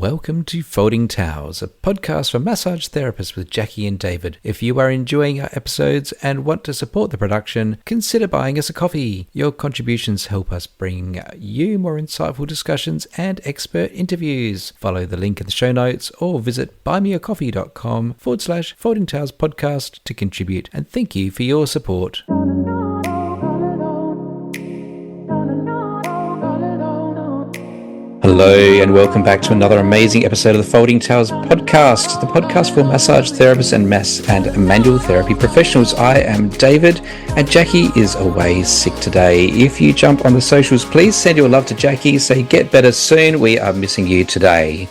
Welcome to Folding Towels, a podcast for massage therapists with Jackie and David. If you are enjoying our episodes and want to support the production, consider buying us a coffee. Your contributions help us bring you more insightful discussions and expert interviews. Follow the link in the show notes or visit buymeacoffee.com/Folding Towels podcast to contribute, and thank you for your support. Hello and welcome back to another amazing episode of the Folding Towels podcast, the podcast for massage therapists and manual therapy professionals. I am David and Jackie is away sick today. If you jump on the socials, please send your love to Jackie. Say get better soon. We are missing you today.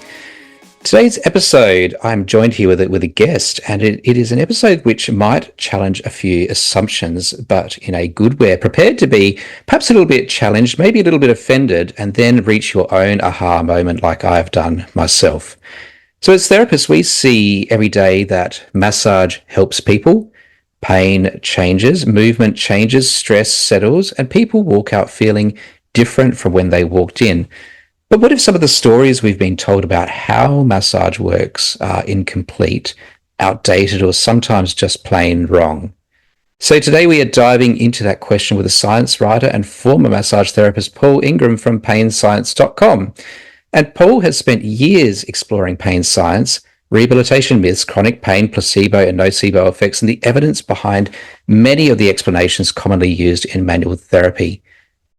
Today's episode, I'm joined here with a guest, and it is an episode which might challenge a few assumptions, but in a good way. Prepared to be perhaps a little bit challenged, maybe a little bit offended, and then reach your own aha moment like I've done myself. So as therapists, we see every day that massage helps people, pain changes, movement changes, stress settles, and people walk out feeling different from when they walked in. But what if some of the stories we've been told about how massage works are incomplete, outdated, or sometimes just plain wrong? So today we are diving into that question with a science writer and former massage therapist, Paul Ingraham from painscience.com. And Paul has spent years exploring pain science, rehabilitation myths, chronic pain, placebo and nocebo effects, and the evidence behind many of the explanations commonly used in manual therapy.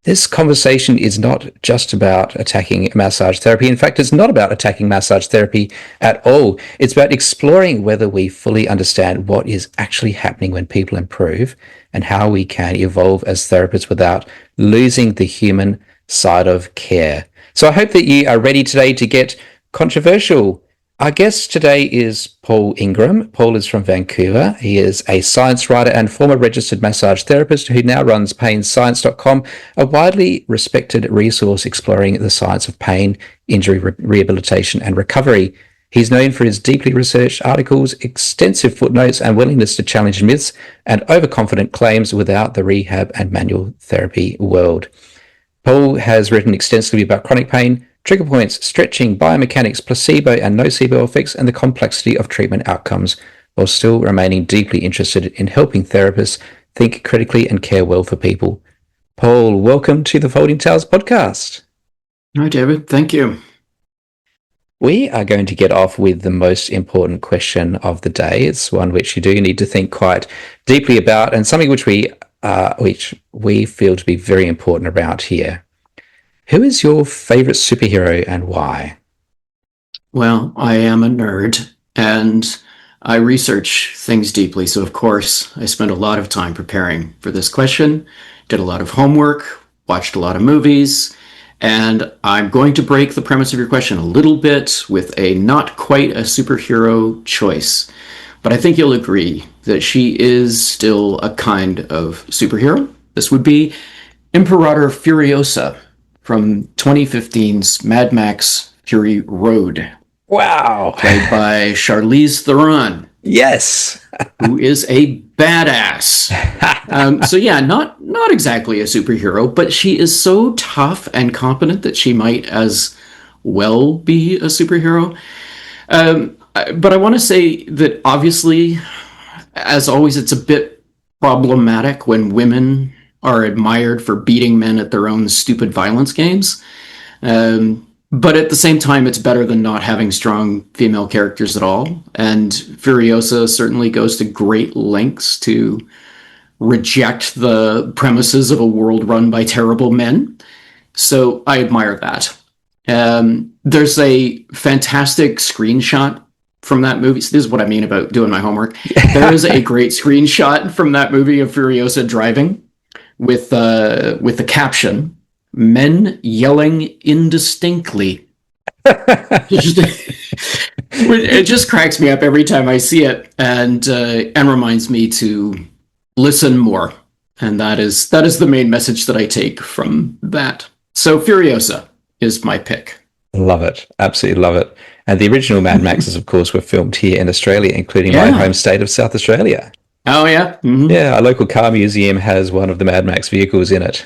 This conversation is not just about attacking massage therapy. In fact, it's not about attacking massage therapy at all. It's about exploring whether we fully understand what is actually happening when people improve and how we can evolve as therapists without losing the human side of care. So I hope that you are ready today to get controversial. Our guest today is Paul Ingraham. Paul is from Vancouver. He is a science writer and former registered massage therapist who now runs painscience.com, a widely respected resource exploring the science of pain, injury, rehabilitation, and recovery. He's known for his deeply researched articles, extensive footnotes, and willingness to challenge myths and overconfident claims without the rehab and manual therapy world. Paul has written extensively about chronic pain, trigger points, stretching, biomechanics, placebo and nocebo effects, and the complexity of treatment outcomes, while still remaining deeply interested in helping therapists think critically and care well for people. Paul, welcome to the Folding Towels podcast. Hi, David. Thank you. We are going to get off with the most important question of the day. It's one which you do need to think quite deeply about, and something which we feel to be very important about here. Who is your favorite superhero and why? Well, I am a nerd and I research things deeply. So, of course, I spent a lot of time preparing for this question, did a lot of homework, watched a lot of movies, and I'm going to break the premise of your question a little bit with a not quite a superhero choice. But I think you'll agree that she is still a kind of superhero. This would be Imperator Furiosa from 2015's Mad Max Fury Road. Wow. Played by Charlize Theron. Yes. Who is a badass. So yeah, not exactly a superhero, but she is so tough and competent that she might as well be a superhero. But I want to say that obviously, as always, it's a bit problematic when women are admired for beating men at their own stupid violence games. But at the same time, it's better than not having strong female characters at all. And Furiosa certainly goes to great lengths to reject the premises of a world run by terrible men. So I admire that. There's a fantastic screenshot from that movie. So this is what I mean about doing my homework. There is a great screenshot from that movie of Furiosa driving with the caption, "Men yelling indistinctly." It just cracks me up every time I see it, and reminds me to listen more. And that is the main message that I take from that. So Furiosa is my pick. Love it. Absolutely love it. And the original Mad Maxes, of course, were filmed here in Australia, including my home state of South Australia. Oh, yeah? Mm-hmm. Yeah, our local car museum has one of the Mad Max vehicles in it.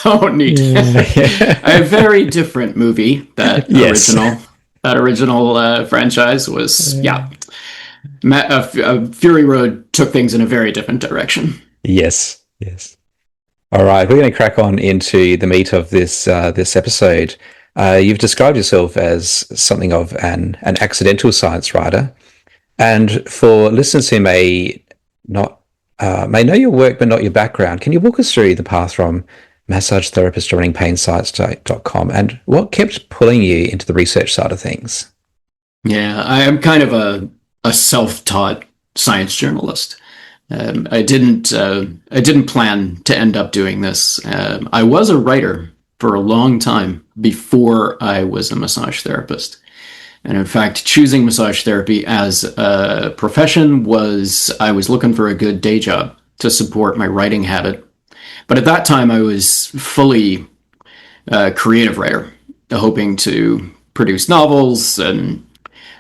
Oh, neat. A very different movie, that original. that original franchise was, Fury Road took things in a very different direction. Yes, yes. All right, we're going to crack on into the meat of this episode. You've described yourself as something of an accidental science writer, and for listeners who may not may know your work but not your background, can you walk us through the path from massage therapist to running painscience.com and what kept pulling you into the research side of things? Yeah, I am kind of a self-taught science journalist. I didn't plan to end up doing this. I was a writer for a long time before I was a massage therapist. And in fact, choosing massage therapy as a profession I was looking for a good day job to support my writing habit. But at that time, I was fully a creative writer, hoping to produce novels. And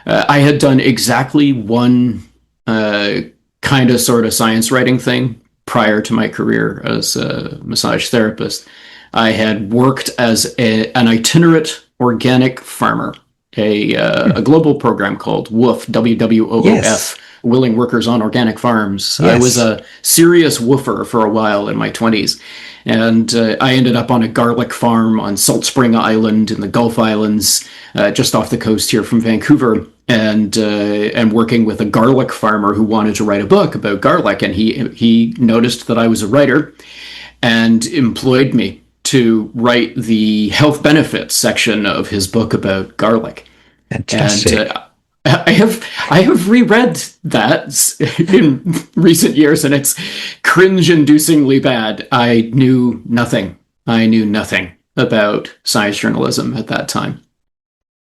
I had done exactly one kind of sort of science writing thing prior to my career as a massage therapist. I had worked as an itinerant organic farmer, a global program called WWOOF, WWOOF, yes. Willing Workers on Organic Farms. Yes. I was a serious woofer for a while in my 20s, and I ended up on a garlic farm on Salt Spring Island in the Gulf Islands, just off the coast here from Vancouver, and working with a garlic farmer who wanted to write a book about garlic, and he noticed that I was a writer and employed me to write the health benefits section of his book about garlic. Fantastic. And I have reread that in recent years, and it's cringe-inducingly bad. I knew nothing about science journalism at that time.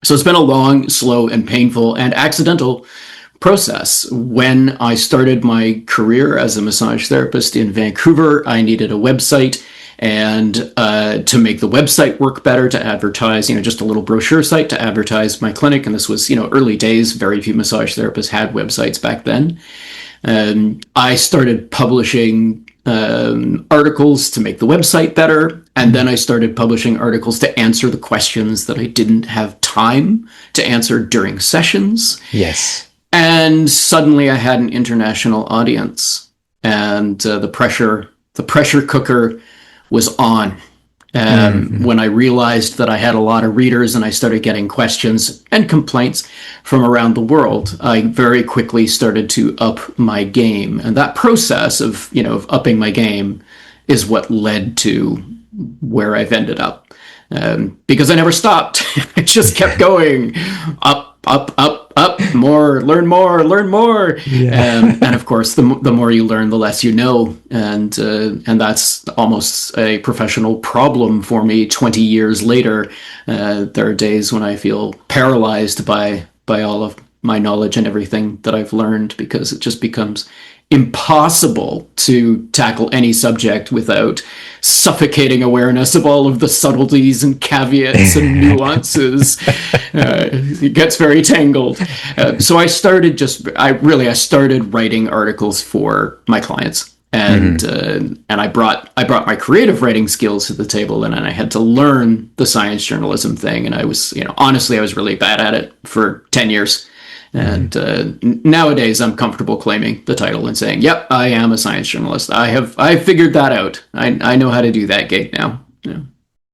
So it's been a long, slow, and painful and accidental process. When I started my career as a massage therapist in Vancouver, I needed a website. And to make the website work better, to advertise, just a little brochure site to advertise my clinic. And this was, early days. Very few massage therapists had websites back then. I started publishing articles to make the website better. And then I started publishing articles to answer the questions that I didn't have time to answer during sessions. Yes. And suddenly I had an international audience, and the pressure cooker was on. When I realized that I had a lot of readers and I started getting questions and complaints from around the world, I very quickly started to up my game. And that process of upping my game is what led to where I've ended up. Because I never stopped. I just kept going up, more, learn more, learn more. Yeah. And of course, the more you learn, the less you know. And that's almost a professional problem for me 20 years later. There are days when I feel paralyzed by all of my knowledge and everything that I've learned, because it just becomes impossible to tackle any subject without suffocating awareness of all of the subtleties and caveats and nuances. It gets very tangled. So I started writing articles for my clients, and I brought my creative writing skills to the table, and I had to learn the science journalism thing. And I was, honestly, I was really bad at it for 10 years. And nowadays, I'm comfortable claiming the title and saying, "Yep, I am a science journalist. I figured that out. I know how to do that gig now."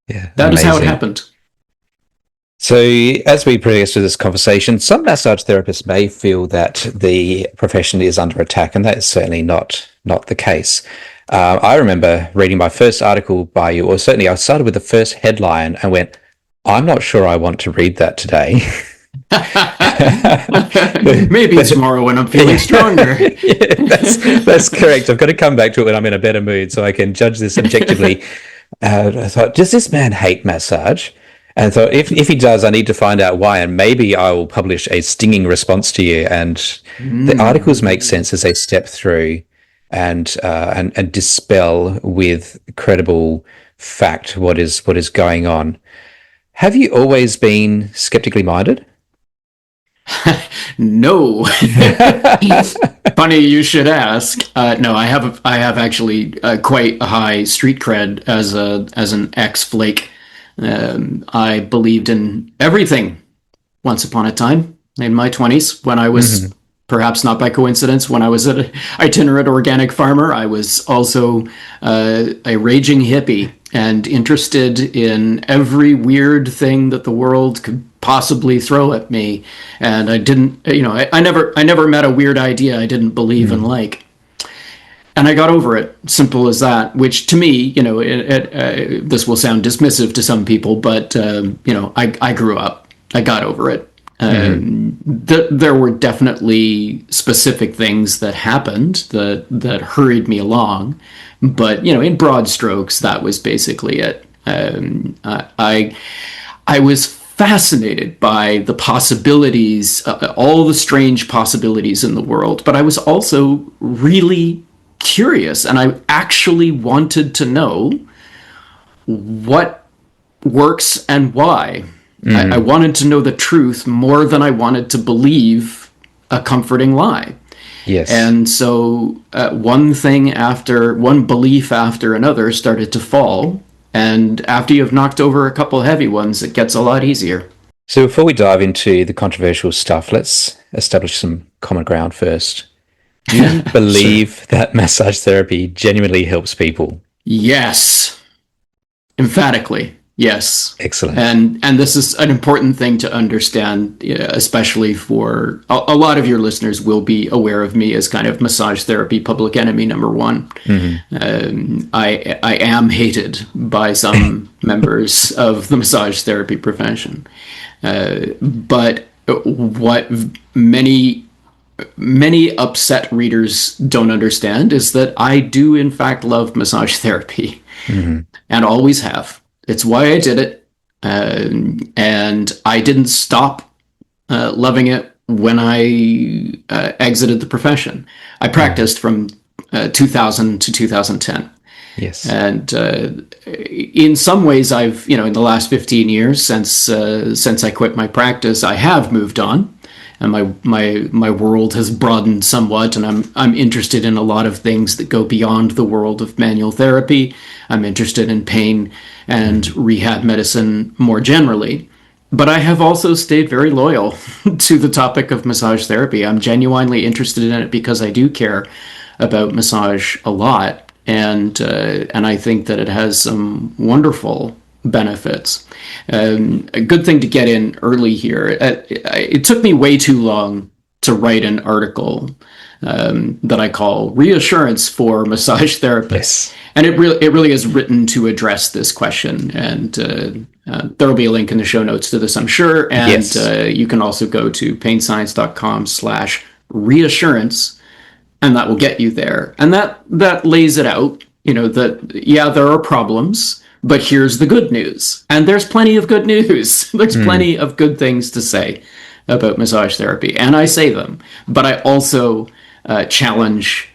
Yeah, that is how it happened. So, as we progress through this conversation, some massage therapists may feel that the profession is under attack, and that is certainly not the case. I remember reading my first article by you, or certainly I started with the first headline and went, "I'm not sure I want to read that today." Maybe tomorrow when I'm feeling stronger. That's correct. I've got to come back to it when I'm in a better mood so I can judge this objectively. I thought, does this man hate massage? And I thought, if he does, I need to find out why, and maybe I will publish a stinging response to you. And the articles make sense as they step through and dispel with credible fact what is going on. Have you always been skeptically minded? No. Funny you should ask. No, I have actually quite a high street cred as an ex-flake. I believed in everything once upon a time in my 20s when I Hmm. was, perhaps not by coincidence, when I was an itinerant organic farmer. I was also a raging hippie and interested in every weird thing that the world could possibly throw at me. And I didn't, I never met a weird idea I didn't believe and like. And I got over it. Simple as that. Which to me, this will sound dismissive to some people, but I grew up. I got over it. There were definitely specific things that happened that hurried me along, but in broad strokes, that was basically it. I was fascinated by the possibilities, all the strange possibilities in the world, but I was also really curious, and I actually wanted to know what works and why. I wanted to know the truth more than I wanted to believe a comforting lie. Yes. And so one belief after another started to fall. And after you've knocked over a couple heavy ones, it gets a lot easier. So before we dive into the controversial stuff, let's establish some common ground first. Do you Sure. believe that massage therapy genuinely helps people? Yes. Emphatically, yes. Excellent. And this is an important thing to understand, especially for a lot of your listeners will be aware of me as kind of massage therapy public enemy number one. I am hated by some members of the massage therapy profession, but what many upset readers don't understand is that I do in fact love massage therapy and always have. It's why I did it. And I didn't stop loving it when I exited the profession. I practiced from 2000 to 2010. Yes. And in some ways, I've, in the last 15 years since I quit my practice, I have moved on. And my world has broadened somewhat, and I'm interested in a lot of things that go beyond the world of manual therapy. I'm interested in pain and rehab medicine more generally. But I have also stayed very loyal to the topic of massage therapy. I'm genuinely interested in it because I do care about massage a lot, and I think that it has some wonderful benefits. A good thing to get in early here. It took me way too long to write an article that I call "Reassurance for Massage Therapists," Yes. and it really is written to address this question. And there will be a link in the show notes to this, I'm sure. And Yes. you can also go to painscience.com/reassurance, and that will get you there. And that lays it out. There are problems, but here's the good news. And there's plenty of good news. There's plenty of good things to say about massage therapy. And I say them, but I also challenge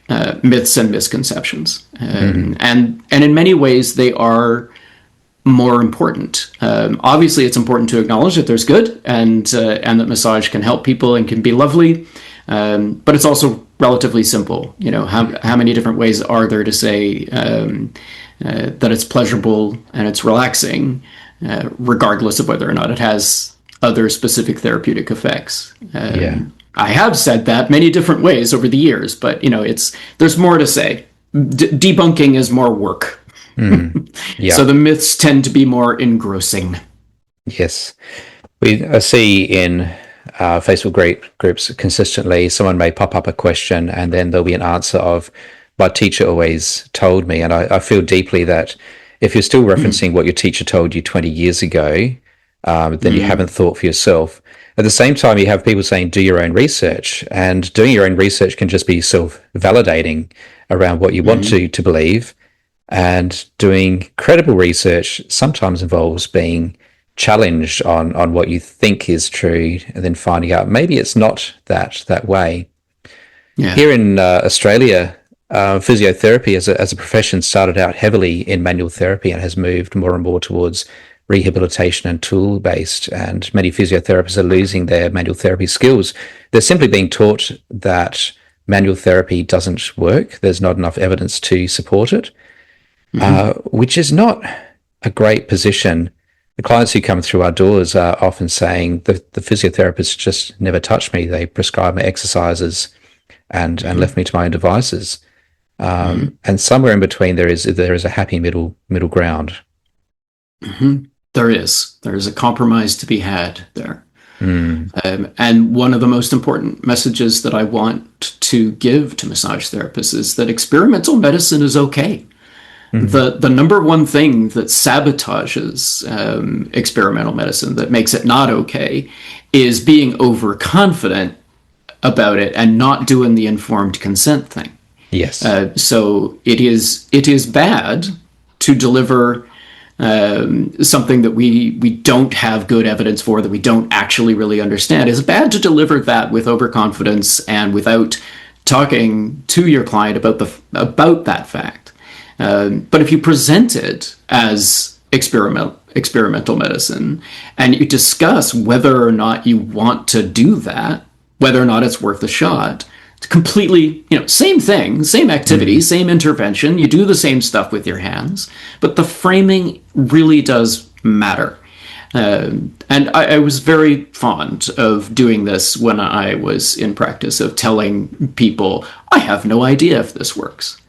myths and misconceptions. And in many ways, they are more important. Obviously, it's important to acknowledge that there's good and that massage can help people and can be lovely. But it's also relatively simple. How many different ways are there to say that it's pleasurable and it's relaxing, regardless of whether or not it has other specific therapeutic effects. I have said that many different ways over the years, but there's more to say. Debunking is more work. Yeah. So the myths tend to be more engrossing. Yes. I see in Facebook groups consistently, someone may pop up a question and then there'll be an answer of, my teacher always told me. And I feel deeply that if you're still referencing what your teacher told you 20 years ago, then you haven't thought for yourself. At the same time, you have people saying, do your own research. And doing your own research can just be self-validating around what you want to believe. And doing credible research sometimes involves being challenged on what you think is true and then finding out maybe it's not that way. Yeah. Here in Australia, physiotherapy as a profession started out heavily in manual therapy and has moved more and more towards rehabilitation and tool-based, and many physiotherapists are losing their manual therapy skills. They're simply being taught that manual therapy doesn't work. There's not enough evidence to support it, which is not a great position. The clients who come through our doors are often saying the physiotherapist just never touched me. They prescribed me exercises and left me to my own devices. And somewhere in between there is a happy middle ground. There is a compromise to be had there. And one of the most important messages that I want to give to massage therapists is that experimental medicine is okay. The number one thing that sabotages experimental medicine, that makes it not okay, is being overconfident about it and not doing the informed consent thing. Yes. So it is bad to deliver something that we don't have good evidence for, that we don't actually really understand. It's bad to deliver that with overconfidence and without talking to your client about that fact. But if you present it as experimental medicine and you discuss whether or not you want to do that, whether or not it's worth a shot, it's completely, same thing, same activity, same intervention. You do the same stuff with your hands, but the framing really does matter. And I was very fond of doing this when I was in practice, of telling people, I have no idea if this works.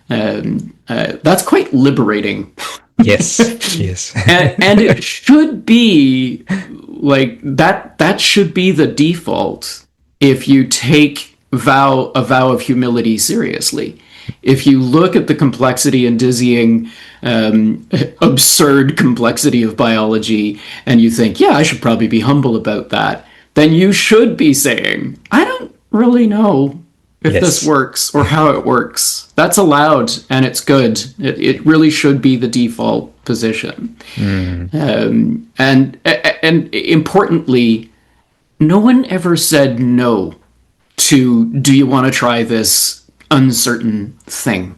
That's quite liberating. Yes, yes. and it should be like that. That should be the default if you take a vow of humility seriously. If you look at the complexity and dizzying, absurd complexity of biology, and you think, yeah, I should probably be humble about that, then you should be saying, I don't really know if this works or how it works. That's allowed and it's good. It really should be the default position. And importantly, no one ever said no to, do you want to try this uncertain thing?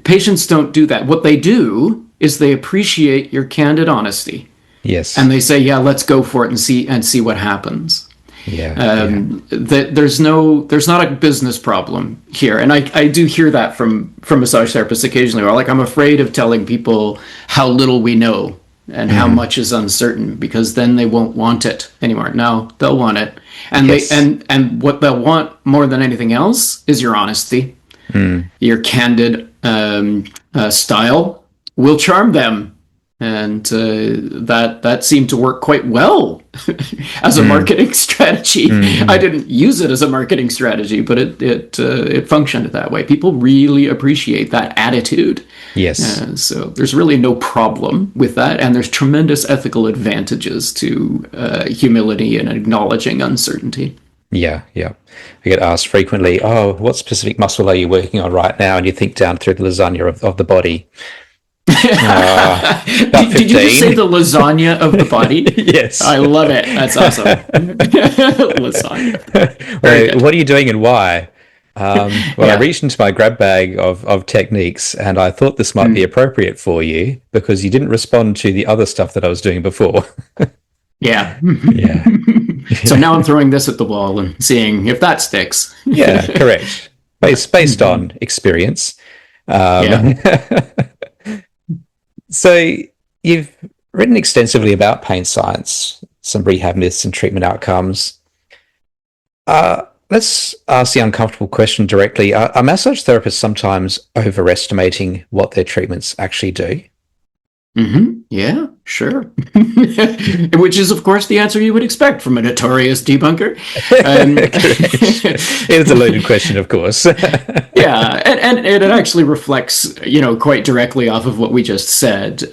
Patients don't do that. What they do is they appreciate your candid honesty. Yes. And they say, yeah, let's go for it and see what happens. That there's not a business problem here. And I do hear that from massage therapists occasionally, where I'm afraid of telling people how little we know and how much is uncertain, because then they won't want it anymore. No, they'll want it. And and what they'll want more than anything else is your honesty. Your candid style will charm them. And that seemed to work quite well as a marketing strategy. I didn't use it as a marketing strategy, but it functioned that way. People really appreciate that attitude. Yes. So there's really no problem with that, and there's tremendous ethical advantages to humility and acknowledging uncertainty. Yeah. I get asked frequently, what specific muscle are you working on right now? And you think down through the lasagna of the body. Did you just say the lasagna of the body? Yes. I love it. That's awesome. Lasagna. What are you doing and why? I reached into my grab bag of techniques, and I thought this might be appropriate for you because you didn't respond to the other stuff that I was doing before. Yeah. So now I'm throwing this at the wall and seeing if that sticks. Yeah, correct. Based on experience. So you've written extensively about pain science, some rehab myths and treatment outcomes. Let's ask the uncomfortable question directly. Are massage therapists sometimes overestimating what their treatments actually do? Yeah, sure. Which is, of course, the answer you would expect from a notorious debunker. It's a loaded question, of course. Yeah, and it actually reflects, quite directly off of what we just said.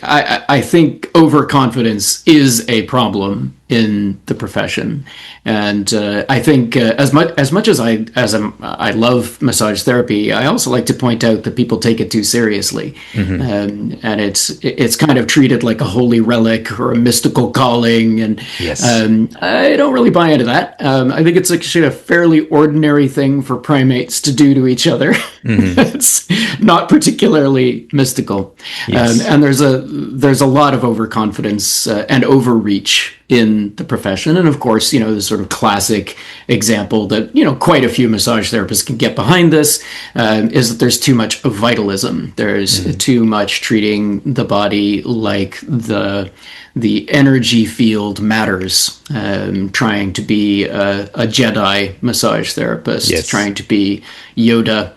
I think overconfidence is a problem in the profession, and I think as much as I love massage therapy, I also like to point out that people take it too seriously, and it's kind of treated like a holy relic or a mystical calling, and I don't really buy into that. I think it's actually a fairly ordinary thing for primates to do to each other. It's not particularly mystical, and there's a lot of overconfidence and overreach in the profession. And of course, the sort of classic example that, quite a few massage therapists can get behind this is that there's too much vitalism. There's too much treating the body like the energy field matters, trying to be a Jedi massage therapist, trying to be Yoda,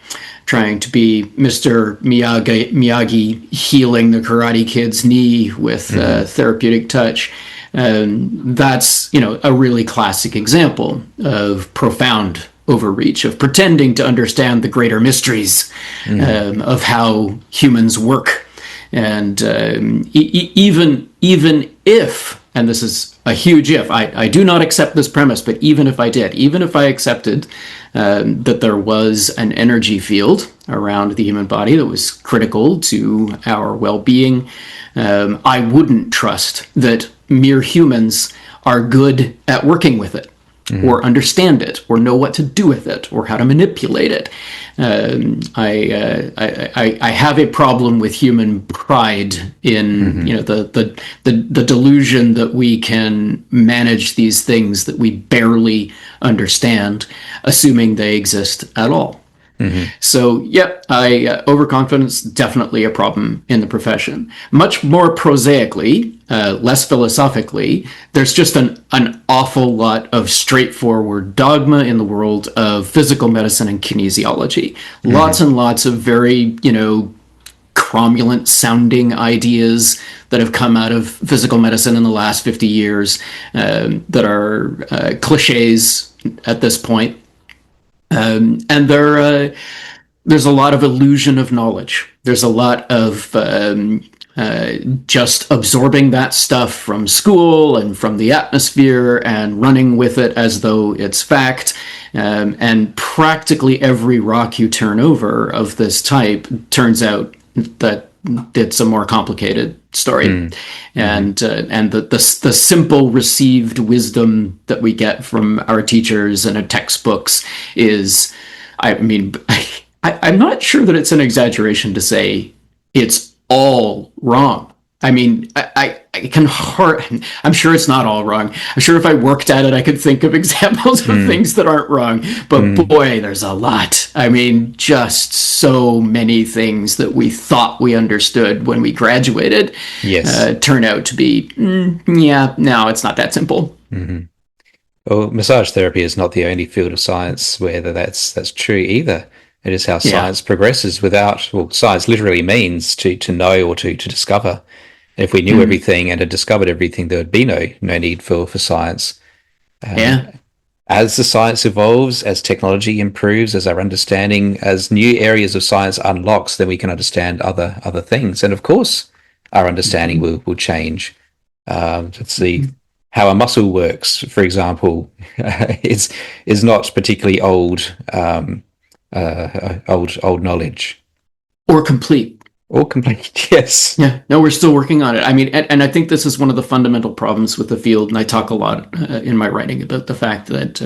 trying to be Mr. Miyagi healing the Karate Kid's knee with therapeutic touch. That's, a really classic example of profound overreach, of pretending to understand the greater mysteries of how humans work. And even if, and this is a huge if, I do not accept this premise, but even if I did, even if I accepted that there was an energy field around the human body that was critical to our well-being, I wouldn't trust that mere humans are good at working with it, or understand it, or know what to do with it, or how to manipulate it. I have a problem with human pride in the delusion that we can manage these things that we barely understand, assuming they exist at all. So, overconfidence, definitely a problem in the profession. Much more prosaically, less philosophically, there's just an awful lot of straightforward dogma in the world of physical medicine and kinesiology. Lots and lots of very, cromulent sounding ideas that have come out of physical medicine in the last 50 years that are cliches at this point. And there's a lot of illusion of knowledge. There's a lot of just absorbing that stuff from school and from the atmosphere and running with it as though it's fact. And practically every rock you turn over of this type turns out that it's a more complicated story. And the simple received wisdom that we get from our teachers and our textbooks is, I'm not sure that it's an exaggeration to say it's all wrong. I mean, I'm sure it's not all wrong. I'm sure if I worked at it, I could think of examples of things that aren't wrong. But boy, there's a lot. I mean, just so many things that we thought we understood when we graduated turn out to be, no, it's not that simple. Well, massage therapy is not the only field of science where that's true either. It is how science progresses science literally means to know or to discover. If we knew everything and had discovered everything, there would be no need for science. As the science evolves, as technology improves, as our understanding, as new areas of science unlocks, then we can understand other things. And of course, our understanding will change. Let's see. How a muscle works, for example, is not particularly old knowledge. Or complete. Yes. Yeah. No, we're still working on it. I mean, and I think this is one of the fundamental problems with the field, and I talk a lot in my writing about the fact that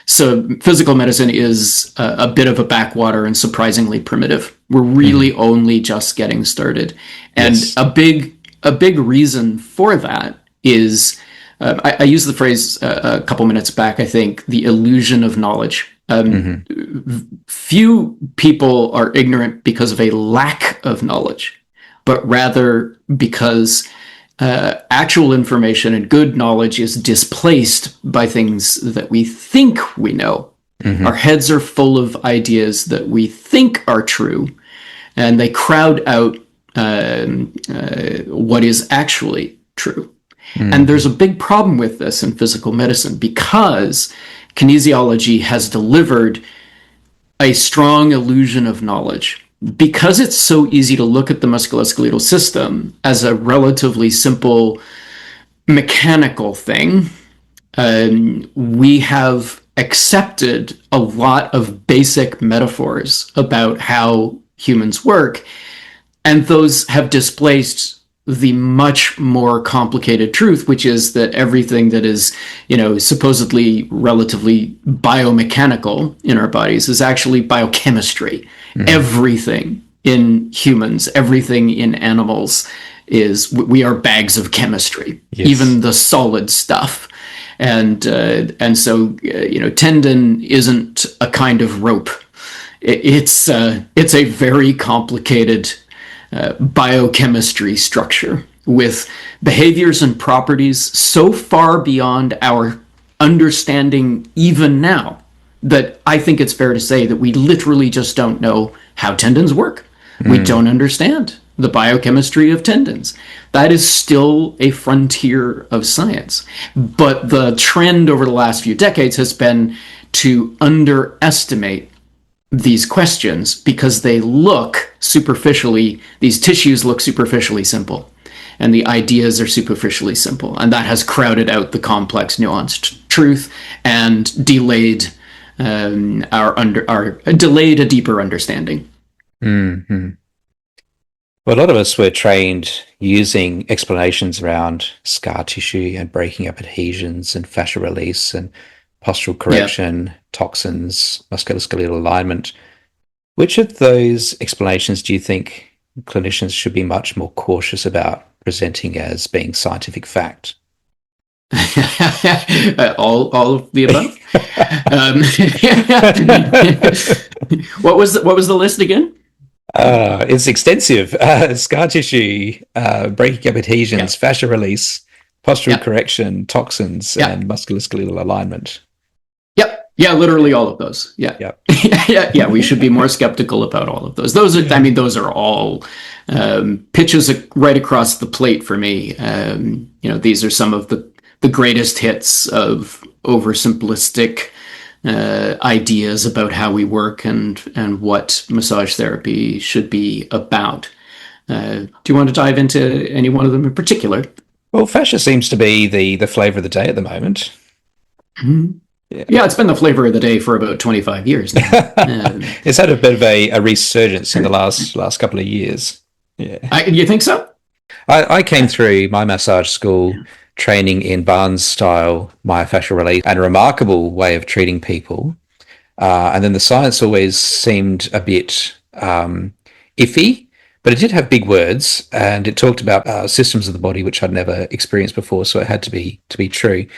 so physical medicine is a bit of a backwater and surprisingly primitive. We're really only just getting started, and a big reason for that is I used the phrase a couple minutes back. I think the illusion of knowledge. Few people are ignorant because of a lack of knowledge, but rather because actual information and good knowledge is displaced by things that we think we know. Our heads are full of ideas that we think are true, and they crowd out what is actually true. And there's a big problem with this in physical medicine because kinesiology has delivered a strong illusion of knowledge. Because it's so easy to look at the musculoskeletal system as a relatively simple mechanical thing, we have accepted a lot of basic metaphors about how humans work, and those have displaced the much more complicated truth, which is that everything that is, supposedly relatively biomechanical in our bodies is actually biochemistry. Everything in humans, everything in animals is we are bags of chemistry, Yes. even the solid stuff. And so tendon isn't a kind of rope. It's a very complicated biochemistry structure with behaviors and properties so far beyond our understanding even now that I think it's fair to say that we literally just don't know how tendons work. We don't understand the biochemistry of tendons. That is still a frontier of science. But the trend over the last few decades has been to underestimate these questions because they look superficially, these tissues look superficially simple, and the ideas are superficially simple. And that has crowded out the complex, nuanced truth and delayed delayed a deeper understanding. Mm-hmm. Well, a lot of us were trained using explanations around scar tissue and breaking up adhesions and fascia release and postural correction, toxins, musculoskeletal alignment. Which of those explanations do you think clinicians should be much more cautious about presenting as being scientific fact? all of the above. What was the list again? It's extensive. Scar tissue, breaking up adhesions, fascia release, postural correction, toxins, and musculoskeletal alignment. Yep. Yeah, literally all of those. Yeah. Yep. Yeah. We should be more skeptical about all of those. Those are all pitches right across the plate for me. These are some of the greatest hits of oversimplistic ideas about how we work and what massage therapy should be about. Do you want to dive into any one of them in particular? Well, fascia seems to be the flavor of the day at the moment. Mm-hmm. Yeah, it's been the flavor of the day for about 25 years now. It's had a bit of a resurgence in the last couple of years. Yeah. You think so? I came through my massage school training in Barnes-style myofascial release and a remarkable way of treating people. And then the science always seemed a bit iffy, but it did have big words, and it talked about systems of the body which I'd never experienced before, so it had to be true.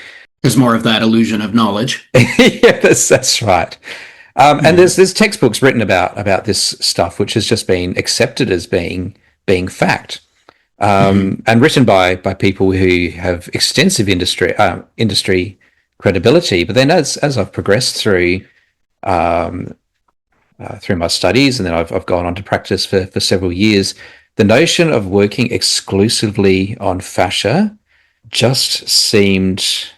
There's more of that illusion of knowledge. Yeah, that's right. And there's textbooks written about this stuff, which has just been accepted as being fact, and written by people who have extensive industry credibility. But then as I've progressed through my studies, and then I've gone on to practice for several years, the notion of working exclusively on fascia just seemed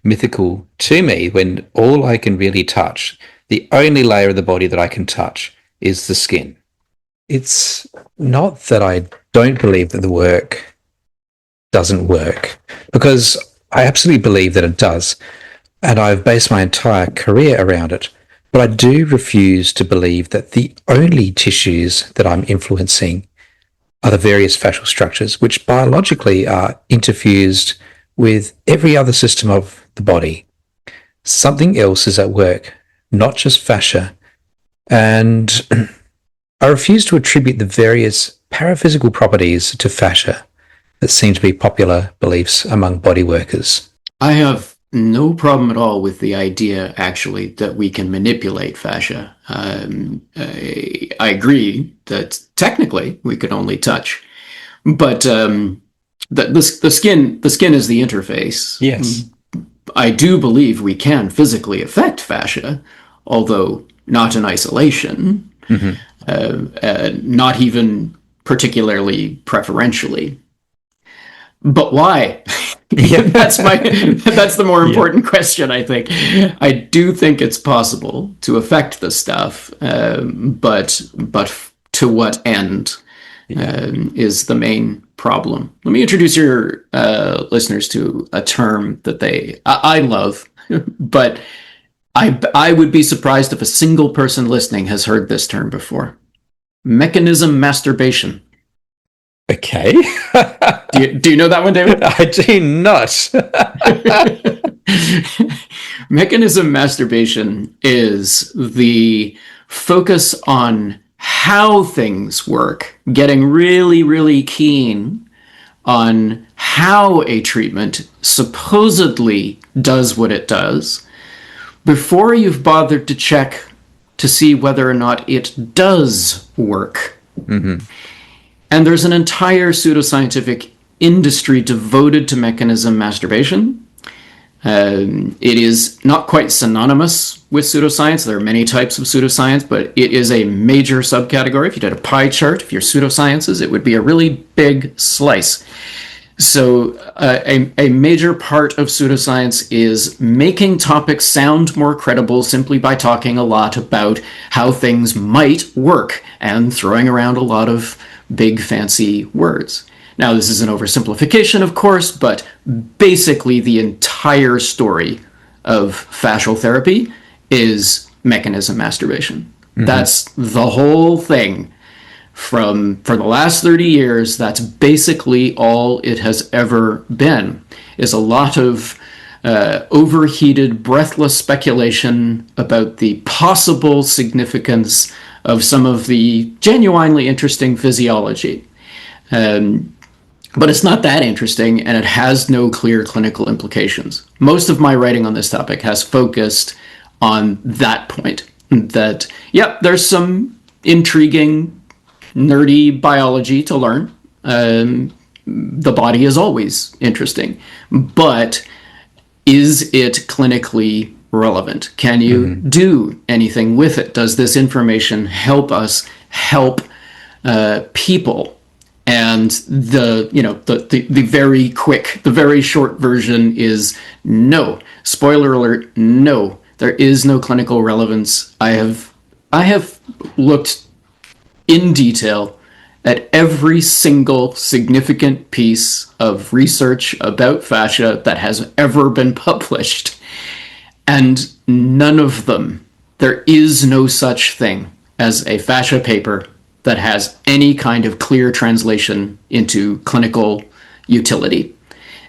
mythical to me, when all I can really touch, the only layer of the body that I can touch, is the skin. It's not that I don't believe that the work doesn't work, because I absolutely believe that it does, and I've based my entire career around it. But I do refuse to believe that the only tissues that I'm influencing are the various fascial structures, which biologically are interfused with every other system of the body. Something else is at work, not just fascia. And I refuse to attribute the various paraphysical properties to fascia that seem to be popular beliefs among body workers. I have no problem at all with the idea, actually, that we can manipulate fascia. I agree that technically we could only touch, but the skin is the interface. Yes. I do believe we can physically affect fascia, although not in isolation, not even particularly preferentially. But why? That's the more important question, I think. I do think it's possible to affect the stuff, but to what end is the main problem. Let me introduce your listeners to a term that I love, but I would be surprised if a single person listening has heard this term before. Mechanism masturbation. Okay. Do you know that one, David? I do not. Mechanism masturbation is the focus on how things work, getting really, really keen on how a treatment supposedly does what it does before you've bothered to check to see whether or not it does work. Mm-hmm. And there's an entire pseudoscientific industry devoted to mechanism masturbation. It is not quite synonymous with pseudoscience. There are many types of pseudoscience, but it is a major subcategory. If you did a pie chart of your pseudosciences, it would be a really big slice. So a major part of pseudoscience is making topics sound more credible simply by talking a lot about how things might work and throwing around a lot of big fancy words. Now, this is an oversimplification, of course, but basically the entire story of fascial therapy is mechanism masturbation. Mm-hmm. That's the whole thing. For the last 30 years, that's basically all it has ever been, is a lot of overheated, breathless speculation about the possible significance of some of the genuinely interesting physiology. But it's not that interesting, and it has no clear clinical implications. Most of my writing on this topic has focused on that point, that, yep, there's some intriguing, nerdy biology to learn. The body is always interesting. But is it clinically relevant? Can you do anything with it? Does this information help us help people? And the very quick, the very short version is no. Spoiler alert, no. There is no clinical relevance. I have looked in detail at every single significant piece of research about fascia that has ever been published. And none of them, there is no such thing as a fascia paper that has any kind of clear translation into clinical utility.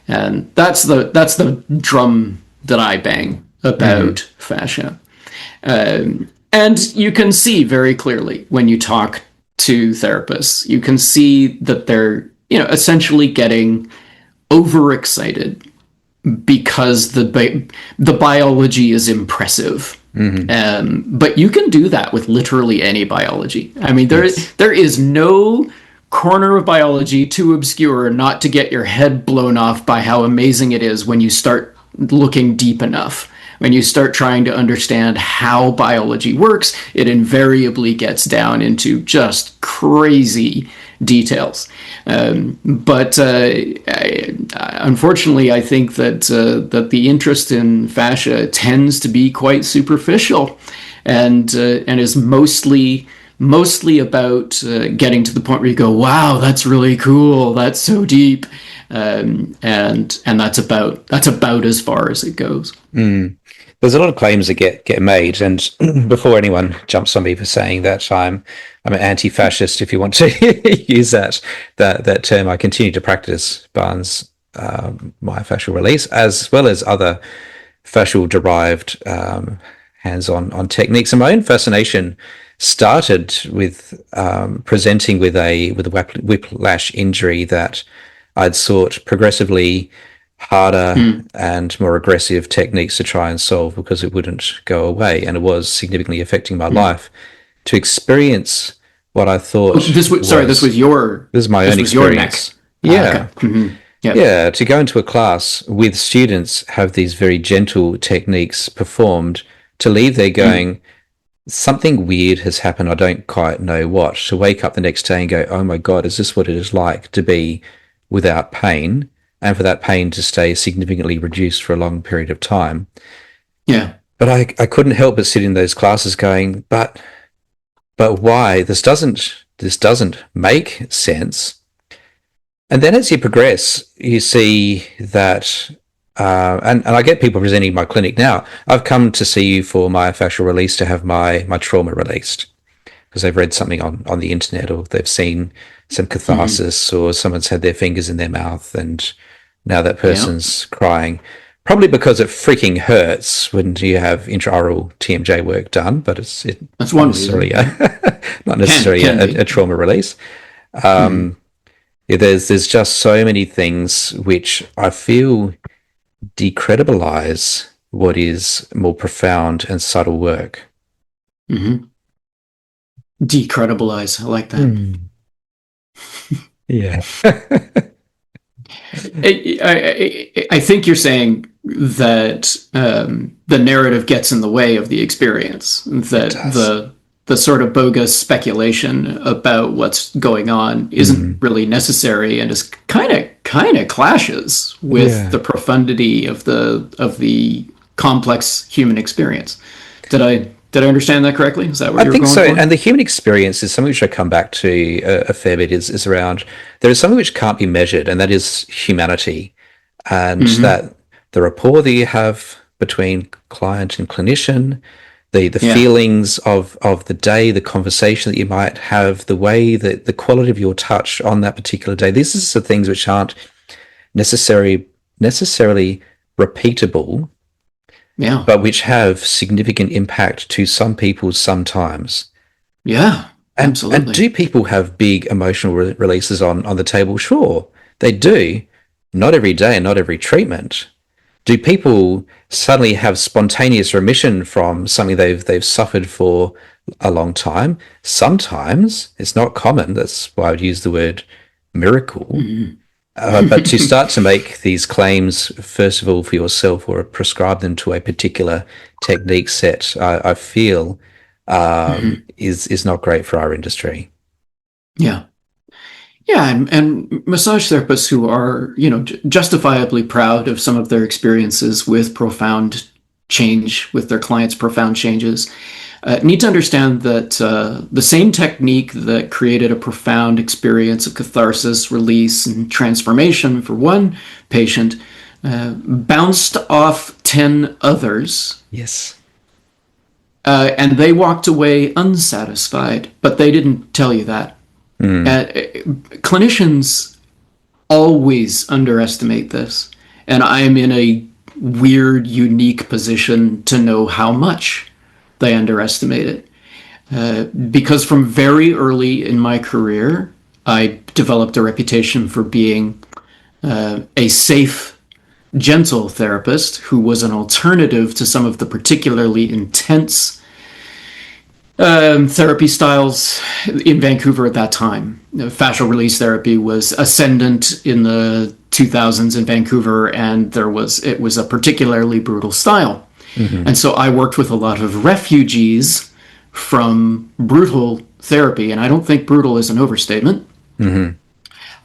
And that's the drum that I bang about fascia. And you can see very clearly when you talk to therapists, you can see that they're, essentially getting overexcited because the biology is impressive. But you can do that with literally any biology. I mean, there is no corner of biology too obscure not to get your head blown off by how amazing it is when you start looking deep enough. When you start trying to understand how biology works, it invariably gets down into just crazy details. But unfortunately, I think that the interest in fascia tends to be quite superficial, and is mostly about getting to the point where you go, "Wow, that's really cool. That's so deep," and that's about as far as it goes. There's a lot of claims that get made, and before anyone jumps on me for saying that I'm an anti-fascist, if you want to use that term, I continue to practice Barnes myofascial release as well as other fascial-derived hands-on techniques. And my own fascination started with presenting with a whiplash injury that I'd sought progressively harder and more aggressive techniques to try and solve because it wouldn't go away, and it was significantly affecting my life. To experience what I thought this was my own experience. Yeah. Okay. Yeah, to go into a class with students, have these very gentle techniques performed, to leave there going, something weird has happened, I don't quite know what, to wake up the next day and go, oh my God, is this what it is like to be without pain? And for that pain to stay significantly reduced for a long period of time. Yeah. But I couldn't help but sit in those classes going, but why? This doesn't make sense. And then as you progress, you see that, and I get people presenting my clinic now. I've come to see you for myofascial release to have my trauma released, because they've read something on the internet, or they've seen some catharsis, or someone's had their fingers in their mouth and now that person's crying. Probably because it freaking hurts when you have intraoral TMJ work done, but That's not one necessarily reason. not necessarily Can be. a trauma release. Mm-hmm. Yeah, there's just so many things which I feel decredibilize what is more profound and subtle work. Mm-hmm. Decredibilize. I like that. Hmm. Yeah. I think you're saying that the narrative gets in the way of the experience. It That does. the sort of bogus speculation about what's going on isn't Mm. really necessary, and is kind of clashes with Yeah. the profundity of the complex human experience. Did I understand that correctly? Is that what I you were think going so. for? And the human experience is something which I come back to a fair bit is around there is something which can't be measured, and that is humanity. And Mm-hmm. that the rapport that you have between client and clinician, the Yeah. feelings of the day, the conversation that you might have, the way that the quality of your touch on that particular day. These are the things which aren't necessarily repeatable, Yeah. but which have significant impact to some people sometimes. Yeah. And Absolutely. do people have big emotional releases on the table? Sure, they do. Not every day and not every treatment. Do people suddenly have spontaneous remission from something they've suffered for a long time? Sometimes. It's not common. That's why I would use the word miracle. But to Mm-hmm. start to make these claims, first of all, for yourself or prescribe them to a particular technique set, I feel is not great for our industry. Yeah. Yeah, and massage therapists who are, justifiably proud of some of their experiences with profound change, with their clients' profound changes, need to understand that the same technique that created a profound experience of catharsis, release, and transformation for one patient bounced off 10 others, Yes. and they walked away unsatisfied, but they didn't tell you that. Mm. Clinicians always underestimate this. And I am in a weird, unique position to know how much they underestimate it. Because from very early in my career, I developed a reputation for being a safe, gentle therapist who was an alternative to some of the particularly intense therapy styles in Vancouver at that time. Fascial release therapy was ascendant in the 2000s in Vancouver, and it was a particularly brutal style. Mm-hmm. And so I worked with a lot of refugees from brutal therapy, and I don't think brutal is an overstatement. Mm-hmm.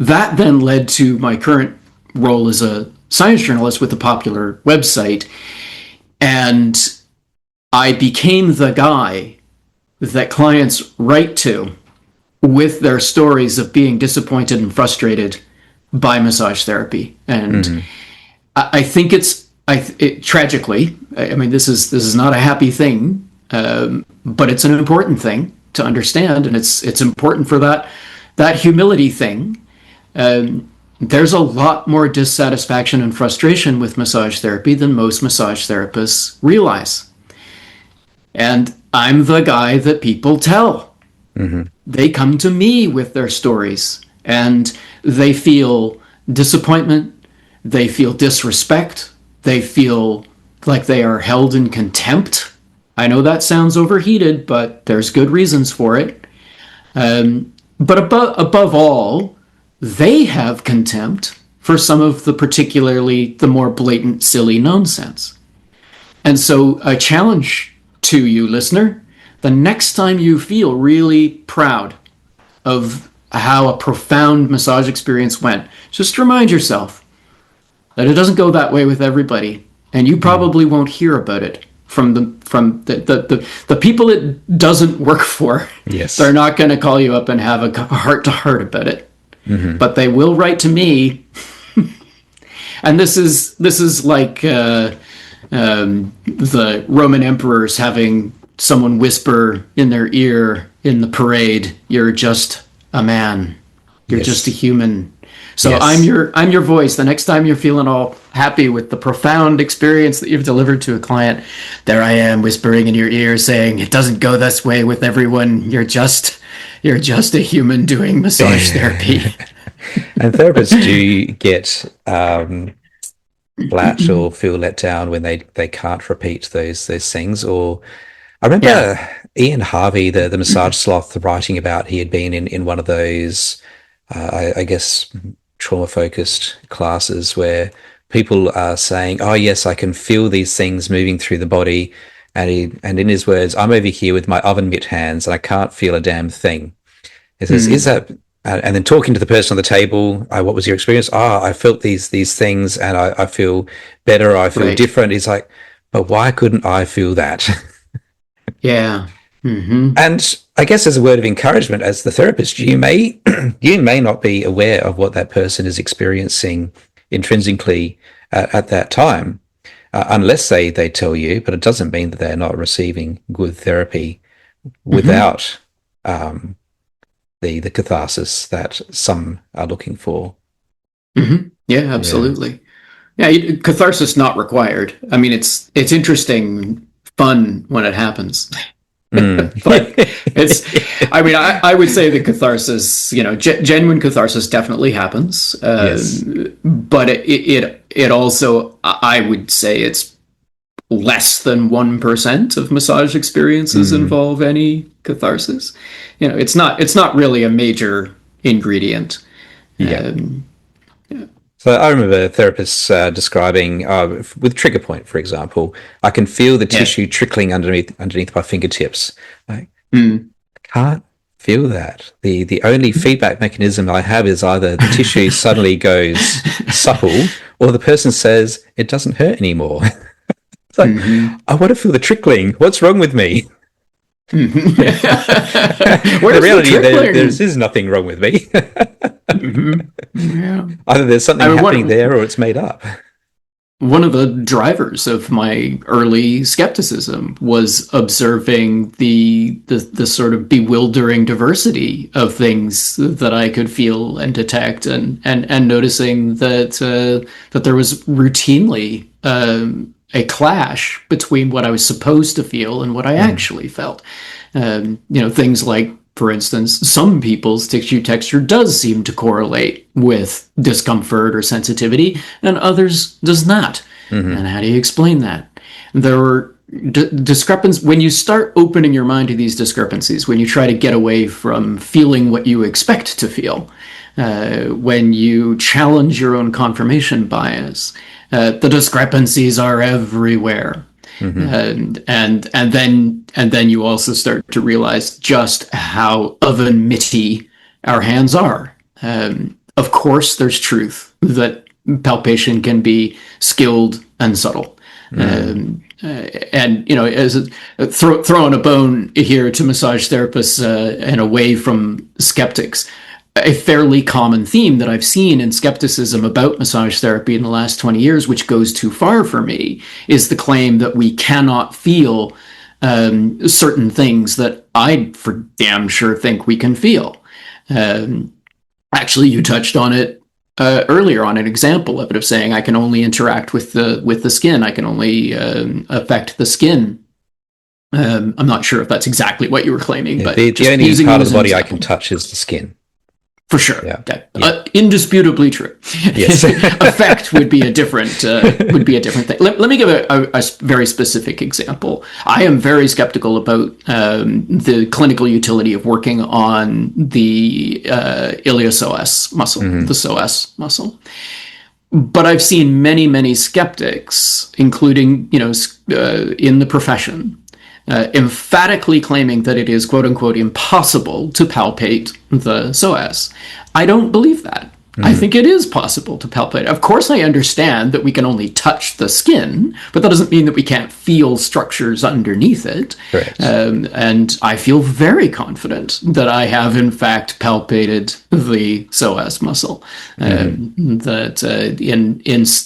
That then led to my current role as a science journalist with a popular website, and I became the guy that clients write to with their stories of being disappointed and frustrated by massage therapy. And Mm-hmm. I think tragically, I mean, this is not a happy thing, but it's an important thing to understand, and it's important for that humility thing. There's a lot more dissatisfaction and frustration with massage therapy than most massage therapists realize. And I'm the guy that people tell. Mm-hmm. They come to me with their stories, and they feel disappointment, they feel disrespect, they feel like they are held in contempt. I know that sounds overheated, but there's good reasons for it. But above all, they have contempt for some of the more blatant, silly nonsense. And so, a challenge to you, listener, the next time you feel really proud of how a profound massage experience went, just remind yourself that it doesn't go that way with everybody, and you Mm. probably won't hear about it from the people it doesn't work for. Yes. They're not going to call you up and have a heart to heart about it, Mm-hmm. but they will write to me. And this is like the Roman emperors having someone whisper in their ear in the parade, "You're just a man. You're just a Yes. human. So Yes. I'm your voice. The next time you're feeling all happy with the profound experience that you've delivered to a client, there I am whispering in your ear saying, it doesn't go this way with everyone. You're just a human doing massage therapy. And therapists do get flat or feel let down when they can't repeat those things. Or I Yeah. remember Ian Harvey, the massage sloth, writing about he had been in one of those, I guess, trauma focused classes where people are saying, "Oh yes, I can feel these things moving through the body," and in his words, "I'm over here with my oven mitt hands and I can't feel a damn thing." He says, "Is Mm, that?" And then talking to the person on the table, "What was your experience?" I felt these things, and I feel better. I feel right. different. He's like, "But why couldn't I feel that?" Yeah. Hmm. And I guess as a word of encouragement, as the therapist, you may you may not be aware of what that person is experiencing intrinsically at that time, unless they tell you. But it doesn't mean that they're not receiving good therapy Hmm. without um, the catharsis that some are looking for. Hmm. Yeah, Yeah. absolutely. Yeah, catharsis not required. I mean, it's interesting, fun when it happens. Mm. But it's, I mean, I would say the catharsis, genuine catharsis definitely happens. Yes. But it also, I would say it's less than 1% of massage experiences Mm. involve any catharsis. It's not really a major ingredient. Yeah. Um, So I remember therapists describing with trigger point, for example, I can feel the yeah. tissue trickling underneath my fingertips. I Mm. can't feel that. The only feedback mechanism I have is either the tissue suddenly goes supple, or the person says it doesn't hurt anymore. It's like, Hmm. I want to feel the trickling. What's wrong with me? Hmm. The Where's the reality there trickling? is nothing wrong with me. Hmm. Yeah. Either there's I something mean, happening there or it's made up. one of the drivers of my early skepticism was observing the sort of bewildering diversity of things that I could feel and detect, and noticing that there was routinely a clash between what I was supposed to feel and what I Mm. actually felt. Things like, for instance, some people's tissue texture does seem to correlate with discomfort or sensitivity, and others does not. Hmm. And how do you explain that? There are discrepancies when you start opening your mind to these discrepancies, when you try to get away from feeling what you expect to feel, when you challenge your own confirmation bias. The discrepancies are everywhere. Hmm. And then you also start to realize just how oven mitty our hands are. Of course, there's truth that palpation can be skilled and subtle. Mm. And as throwing a bone here to massage therapists and away from skeptics, a fairly common theme that I've seen in skepticism about massage therapy in the last 20 years, which goes too far for me, is the claim that we cannot feel certain things that I for damn sure think we can feel. Um, Actually, you touched on it earlier on an example of it, of saying I can only interact with the skin. I can only affect the skin. I'm not sure if that's exactly what you were claiming, Yeah, but the just only using part you of the as an body I can example. touch is the skin. For sure. Yeah. Okay. Yeah. Indisputably true. Yes. Effect would be a different thing. Let me give a very specific example. I am very skeptical about the clinical utility of working on the iliopsoas muscle, Hmm. the psoas muscle. But I've seen many skeptics, including in the profession, emphatically claiming that it is "quote unquote" impossible to palpate the psoas. I don't believe that. I Hmm. think it is possible to palpate. Of course, I understand that we can only touch the skin, but that doesn't mean that we can't feel structures underneath it. Correct. And I feel very confident that I have, in fact, palpated the psoas muscle. Hmm. That in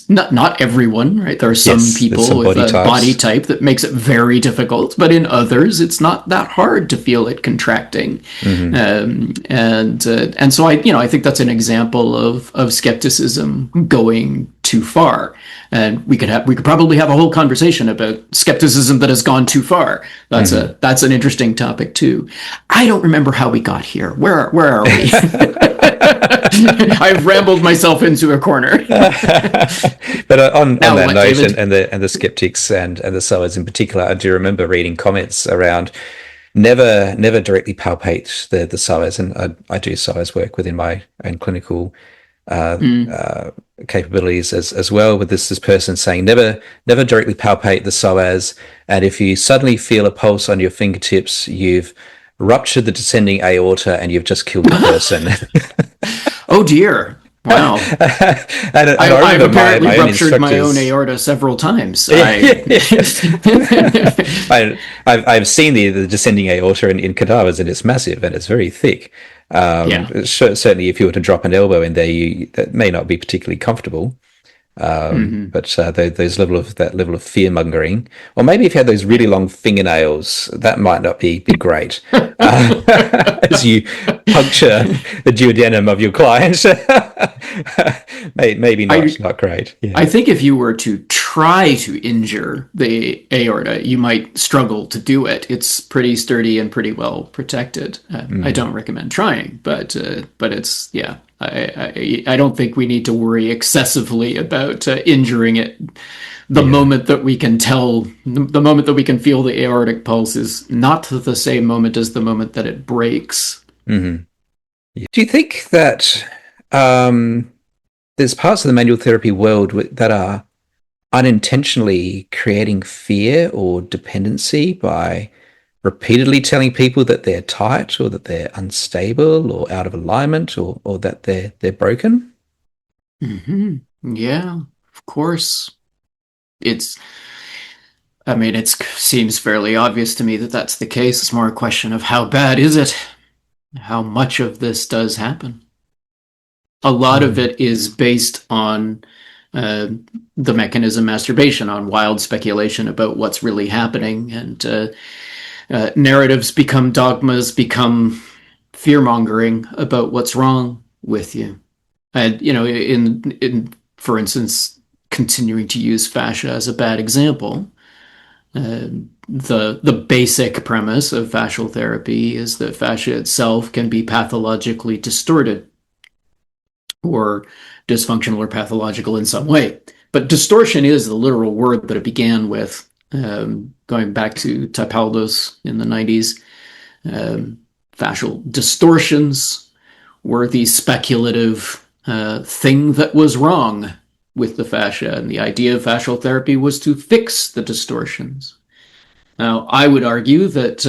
not everyone, right? There are some Yes, there's people some with body a body types. type that makes it very difficult, but in others, it's not that hard to feel it contracting. Hmm. And so I think that's an example of skepticism going too far. And we could probably have a whole conversation about skepticism that has gone too far. That's an interesting topic too. I don't remember how we got here. Where are we? I've rambled myself into a corner. But on that note, and the skeptics and the sowers in particular, I do remember reading comments around never directly palpate the sowers, and I do sowers work within my own clinical capabilities as well. With this person saying never directly palpate the psoas, and if you suddenly feel a pulse on your fingertips, you've ruptured the descending aorta and you've just killed the person. Oh dear. Wow. I've apparently ruptured my own aorta several times. I've seen the descending aorta in cadavers, and it's massive and it's very thick. Certainly if you were to drop an elbow in there, that may not be particularly comfortable. But that level of fear mongering, or maybe if you had those really long fingernails, that might not be great as you puncture the duodenum of your client. Maybe not great. Yeah. I think if you were to try to injure the aorta, you might struggle to do it. It's pretty sturdy and pretty well protected. I don't recommend trying, but it's I don't think we need to worry excessively about injuring it. The moment that we can feel the aortic pulse is not the same moment as the moment that it breaks. Mm-hmm. Yeah. Do you think that there's parts of the manual therapy world that are unintentionally creating fear or dependency by repeatedly telling people that they're tight or that they're unstable or out of alignment or that they're broken? Mm-hmm. Yeah, of course. It seems fairly obvious to me that that's the case. It's more a question of how bad is it? How much of this does happen? A lot of it is based on the mechanism masturbation, on wild speculation about what's really happening, and narratives become dogmas, become fear-mongering about what's wrong with you. And, in for instance, continuing to use fascia as a bad example, the basic premise of fascial therapy is that fascia itself can be pathologically distorted or dysfunctional or pathological in some way. But distortion is the literal word that it began with, going back to Tapaldos in the 90s. Fascial distortions were the speculative thing that was wrong with the fascia, and the idea of fascial therapy was to fix the distortions. Now, I would argue that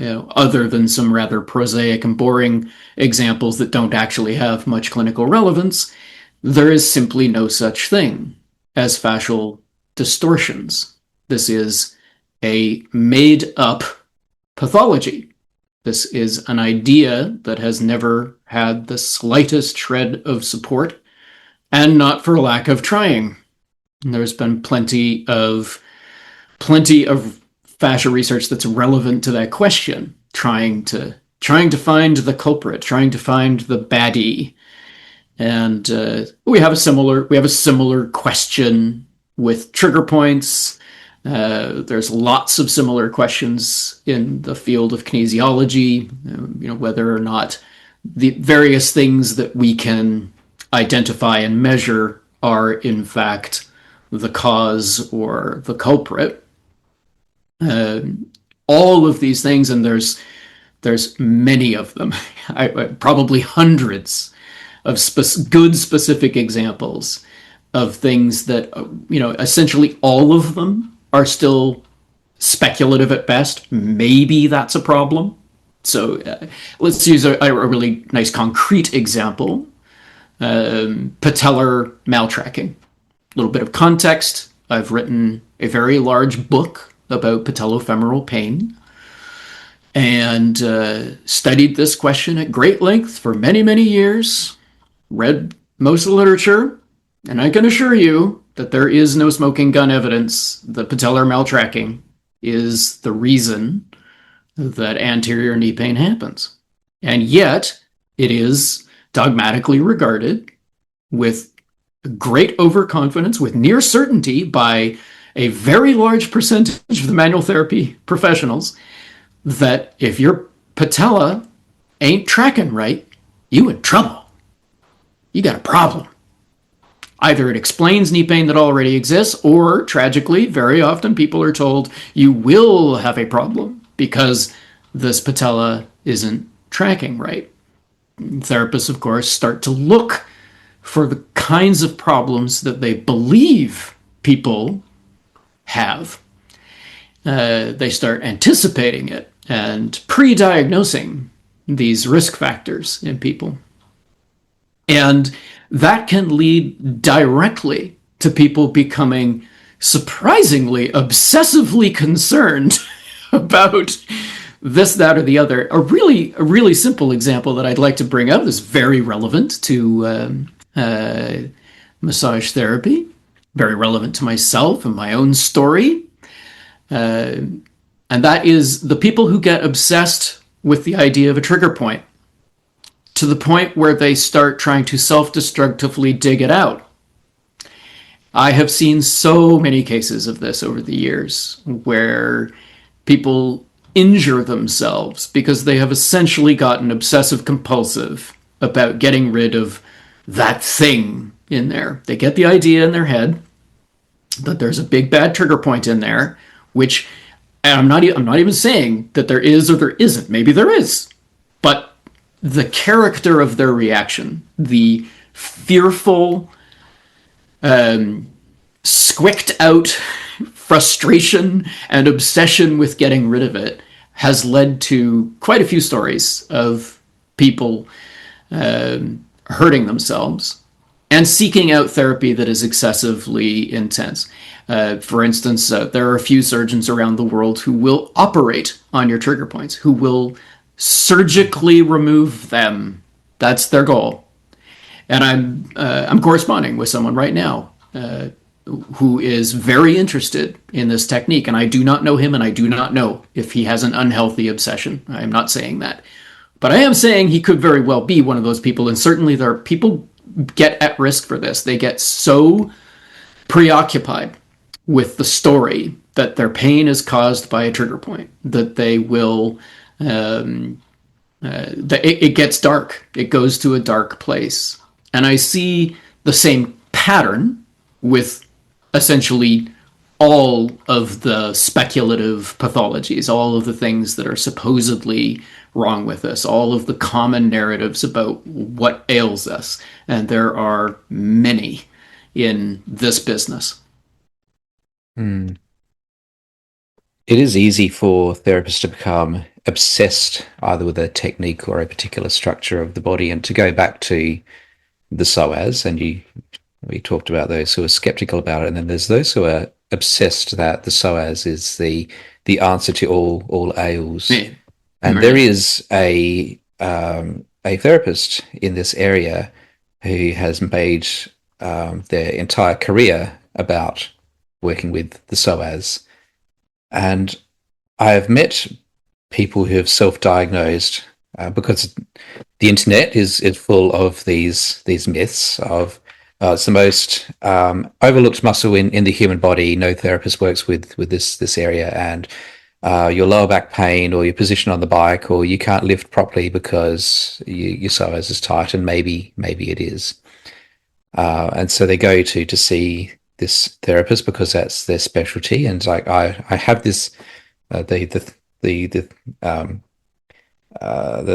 other than some rather prosaic and boring examples that don't actually have much clinical relevance, there is simply no such thing as fascial distortions. This is a made-up pathology. This is an idea that has never had the slightest shred of support, and not for lack of trying. There's been plenty of fascia research that's relevant to that question, trying to find the culprit, trying to find the baddie. And we have a similar question with trigger points. There's lots of similar questions in the field of kinesiology, whether or not the various things that we can identify and measure are in fact the cause or the culprit. All of these things, and there's many of them, probably hundreds of good specific examples of things that, essentially all of them are still speculative at best. Maybe that's a problem. So let's use a really nice concrete example. Patellar maltracking. A little bit of context. I've written a very large book about patellofemoral pain and studied this question at great length for many, many years, read most of the literature, and I can assure you that there is no smoking gun evidence that patellar maltracking is the reason that anterior knee pain happens. And yet, it is dogmatically regarded with great overconfidence, with near certainty by a very large percentage of the manual therapy professionals, that if your patella ain't tracking right, you in trouble. You got a problem. Either it explains knee pain that already exists, or tragically, very often people are told you will have a problem because this patella isn't tracking right. Therapists, of course, start to look for the kinds of problems that they believe people have. They start anticipating it and pre-diagnosing these risk factors in people. And that can lead directly to people becoming surprisingly obsessively concerned about this, that, or the other. A really simple example that I'd like to bring up is very relevant to massage therapy, very relevant to myself and my own story. And that is the people who get obsessed with the idea of a trigger point to the point where they start trying to self-destructively dig it out. I have seen so many cases of this over the years where people injure themselves because they have essentially gotten obsessive compulsive about getting rid of that thing in there. They get the idea in their head that there's a big bad trigger point in there, which, and I'm not even saying that there is or there isn't. Maybe there is. But the character of their reaction, the fearful, squicked out frustration and obsession with getting rid of it, has led to quite a few stories of people hurting themselves and seeking out therapy that is excessively intense. For instance, there are a few surgeons around the world who will operate on your trigger points, who will surgically remove them. That's their goal. And I'm corresponding with someone right now who is very interested in this technique. And I do not know him, and I do not know if he has an unhealthy obsession. I am not saying that. But I am saying he could very well be one of those people. And certainly there are people get at risk for this. They get so preoccupied with the story that their pain is caused by a trigger point that they will... it gets dark. It goes to a dark place. And I see the same pattern with essentially all of the speculative pathologies, all of the things that are supposedly wrong with us, all of the common narratives about what ails us. And there are many in this business. Mm. It is easy for therapists to become obsessed either with a technique or a particular structure of the body. And to go back to the psoas, and we talked about those who are skeptical about it, and then there's those who are obsessed that the psoas is the answer to all ails. Yeah. And right. There is a therapist in this area who has made their entire career about working with the psoas. And I have met people who have self-diagnosed because the internet is full of these myths of it's the most overlooked muscle in the human body. No therapist works with this area, and your lower back pain, or your position on the bike, or you can't lift properly because your psoas is tight, and maybe it is. And so they go to see this therapist because that's their specialty. And like I have this the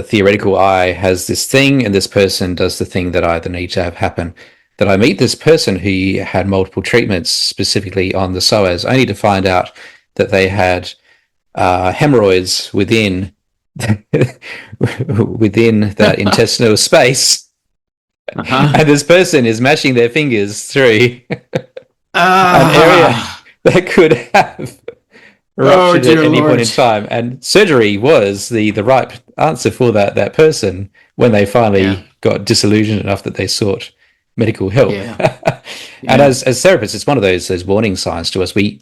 theoretical I has this thing, and this person does the thing that I need to have happen. That I meet this person who had multiple treatments specifically on the psoas, only to find out that they had hemorrhoids within that intestinal space. Uh-huh. And this person is mashing their fingers through an area that could have ruptured at any point in time. And surgery was the right answer for that person when they finally got disillusioned enough that they sought medical help. And as therapists, it's one of those warning signs to us. We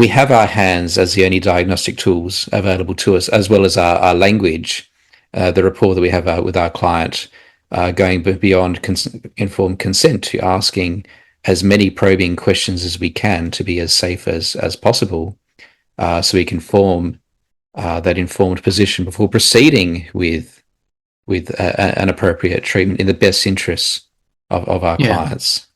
have our hands as the only diagnostic tools available to us, as well as our language, the rapport that we have with our client. going beyond informed consent to asking as many probing questions as we can to be as safe as possible, so we can form that informed position before proceeding with an appropriate treatment in the best interests of our Yeah. clients.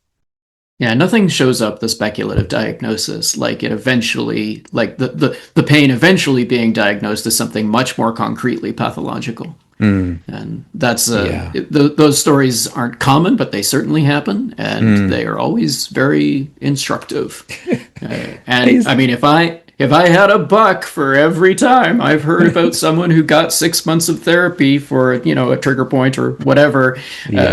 Yeah, nothing shows up the speculative diagnosis like it eventually, like the pain eventually being diagnosed as something much more concretely pathological. And that's Yeah. those stories aren't common, but they certainly happen, and they are always very instructive. And I mean, if I had a buck for every time I've heard about someone who got 6 months of therapy for a trigger point or whatever,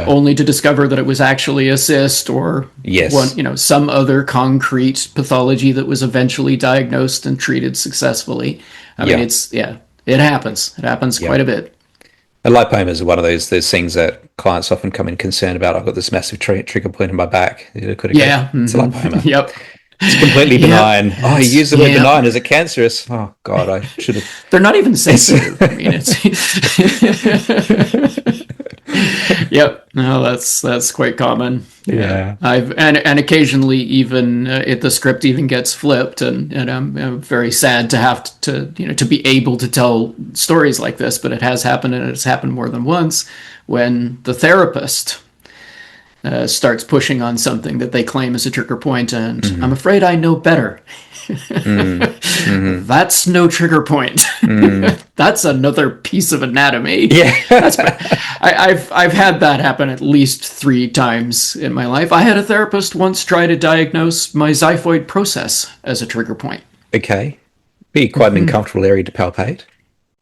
only to discover that it was actually a cyst or Yes. some other concrete pathology that was eventually diagnosed and treated successfully. I mean, it happens. It happens quite a bit. And lipomas are one of those things that clients often come in concerned about. I've got this massive trigger point in my back. It's a lipoma. Yep. It's completely benign. Oh, you use the word benign. Is it cancerous? Oh, God, I should have. They're not even sensitive. I mean, it's. Yep. No, that's quite common. Yeah. And occasionally even the script even gets flipped, and I'm very sad to have to be able to tell stories like this, but it has happened, and it's happened more than once when the therapist starts pushing on something that they claim is a trigger point, and I'm afraid I know better. That's no trigger point. That's another piece of anatomy. Yeah. I've had that happen at least 3 times in my life. I had a therapist once try to diagnose my xiphoid process as a trigger point. Okay. Be quite an uncomfortable area to palpate.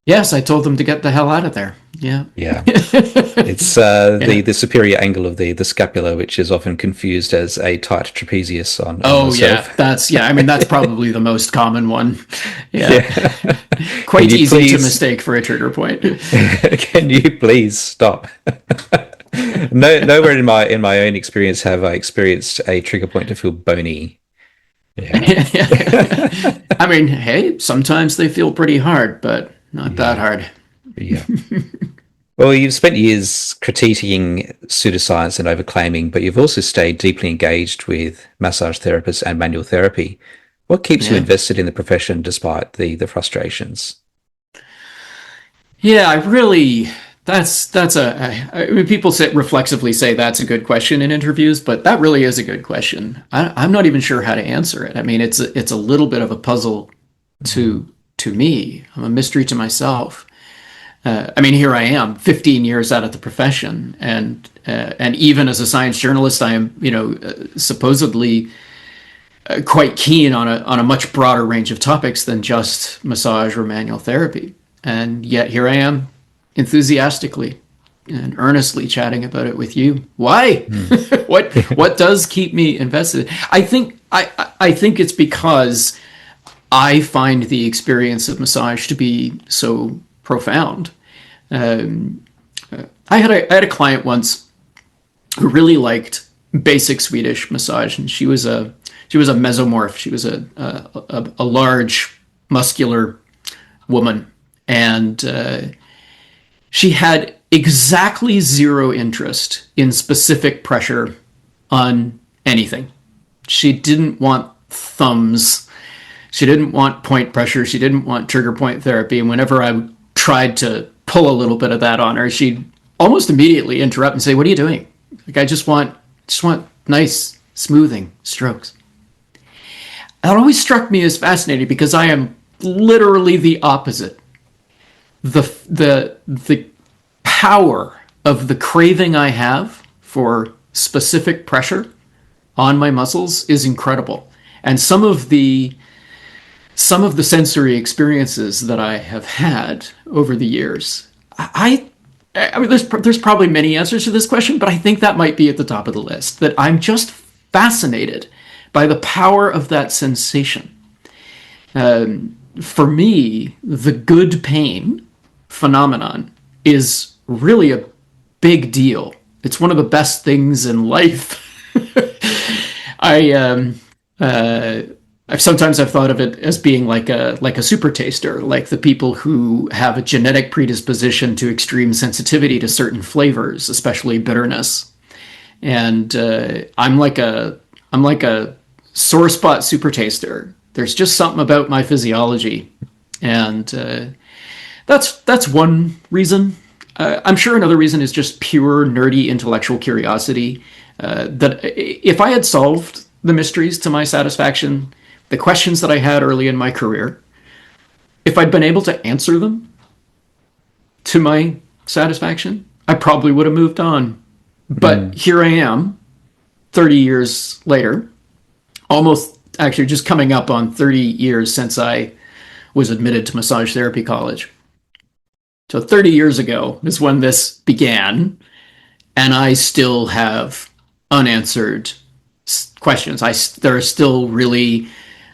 Yes, I told them to get the hell out of there. Yeah. Yeah. It's the superior angle of the scapula, which is often confused as a tight trapezius on I mean, that's probably the most common one. Yeah. Quite easy to mistake for a trigger point. Can you please stop? Nowhere in my own experience have I experienced a trigger point to feel bony. Yeah. I mean, hey, sometimes they feel pretty hard, but not that hard. Yeah. Well, you've spent years critiquing pseudoscience and overclaiming, but you've also stayed deeply engaged with massage therapists and manual therapy. What keeps you invested in the profession despite the frustrations? Yeah, I mean, people reflexively say that's a good question in interviews, but that really is a good question. I'm not even sure how to answer it. I mean, it's a little bit of a puzzle to me. I'm a mystery to myself. I mean, here I am, 15 years out of the profession, and even as a science journalist, I am, supposedly quite keen on a much broader range of topics than just massage or manual therapy. And yet here I am, enthusiastically and earnestly chatting about it with you. Why? What does keep me invested? I think it's because I find the experience of massage to be so profound. I had a client once who really liked basic Swedish massage, and she was a mesomorph. She was a large, muscular woman, and she had exactly zero interest in specific pressure on anything. She didn't want thumbs. She didn't want point pressure. She didn't want trigger point therapy. And whenever I tried to pull a little bit of that on her, she'd almost immediately interrupt and say, "What are you doing? Like, I just want nice, smoothing strokes." That always struck me as fascinating because I am literally the opposite. The power of the craving I have for specific pressure on my muscles is incredible. And some of the sensory experiences that I have had over the years, I mean, there's probably many answers to this question, but I think that might be at the top of the list, that I'm just fascinated by the power of that sensation. For me, the good pain phenomenon is really a big deal. It's one of the best things in life. I've thought of it as being like a super taster, like the people who have a genetic predisposition to extreme sensitivity to certain flavors, especially bitterness. And I'm like a sore spot super taster. There's just something about my physiology, and that's one reason. I'm sure another reason is just pure nerdy intellectual curiosity. That if I had solved the mysteries to my satisfaction, the questions that I had early in my career, if I'd been able to answer them to my satisfaction, I probably would have moved on. But here I am, 30 years later, almost actually just coming up on 30 years since I was admitted to massage therapy college. So 30 years ago is when this began, and I still have unanswered questions. There are still really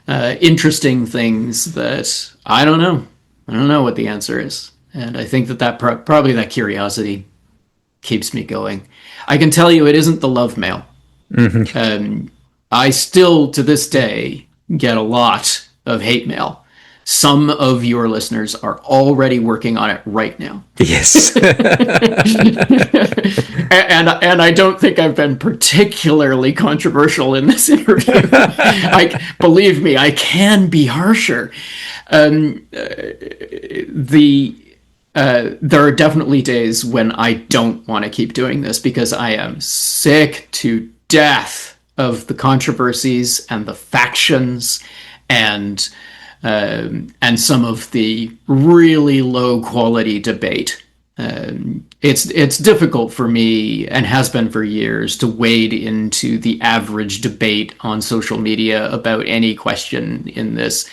interesting things that I don't know. I don't know what the answer is, and I think that probably that curiosity keeps me going. I can tell you, it isn't the love mail. I still, to this day, get a lot of hate mail. Some of your listeners are already working on it right now. Yes. and I don't think I've been particularly controversial in this interview. Believe me, I can be harsher. There are definitely days when I don't want to keep doing this because I am sick to death of the controversies and the factions and some of the really low quality debate. It's difficult for me, and has been for years, to wade into the average debate on social media about any question in this